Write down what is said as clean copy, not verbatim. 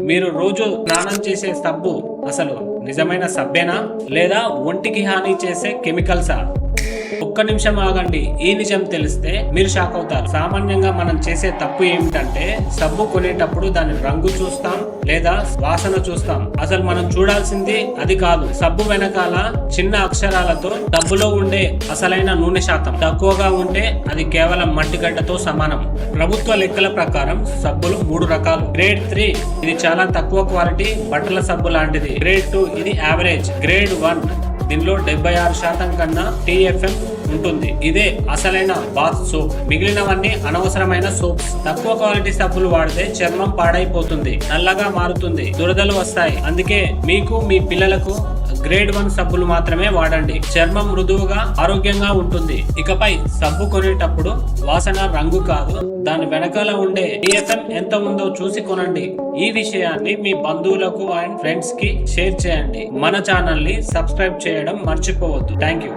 మీరు రోజు స్నానం చేసే సబ్బు అసలు నిజమైన సబ్బేనా లేదా ఒంటికి హాని చేసే కెమికల్సా? ఒక్క నిమిషం ఆగండి. ఈ నిజం తెలిస్తే మీరు షాక్ అవుతారు. సామాన్యంగా మనం చేసే తప్పు ఏమిటంటే సబ్బు కొనేటప్పుడు దాని రంగు చూస్తాం లేదా వాసన చూస్తాం. అసలు మనం చూడాల్సింది అది కాదు. సబ్బు వెనకాల చిన్న అక్షరాలతో సబ్బులో ఉండే అసలైన నూనె శాతం తక్కువగా ఉంటే అది కేవలం మట్టిగడ్డతో సమానం. ప్రభుత్వ లెక్కల ప్రకారం సబ్బులు 3 రకాలు. గ్రేడ్ 3 ఇది చాలా తక్కువ క్వాలిటీ బట్టల సబ్బు లాంటిది. గ్రేడ్ 2 ఇది యావరేజ్. గ్రేడ్ 1 దీనిలో 76% కన్నా TFM ఉంటుంది. ఇదే అసలైన బాత్ సోప్. మిగిలినవన్నీ అనవసరమైన సోప్స్. తక్కువ క్వాలిటీ సబ్బులు వాడితే చర్మం పాడైపోతుంది, నల్లగా మారుతుంది, దురదలు వస్తాయి. అందుకే మీకు మీ పిల్లలకు గ్రేడ్ 1 సబ్బులు మాత్రమే వాడండి. చర్మం మృదువుగా ఆరోగ్యంగా ఉంటుంది. ఇకపై సబ్బు కొనేటప్పుడు వాసన రంగు కాదు, దాని వెనకాల ఉండే TFM ఎంత ఉందో చూసి కొనండి. ఈ విషయాన్ని మీ బంధువులకు అండ్ ఫ్రెండ్స్ కి షేర్ చేయండి. మన ఛానల్ ని సబ్స్క్రైబ్ చేయడం మర్చిపోవద్దు. Thank you.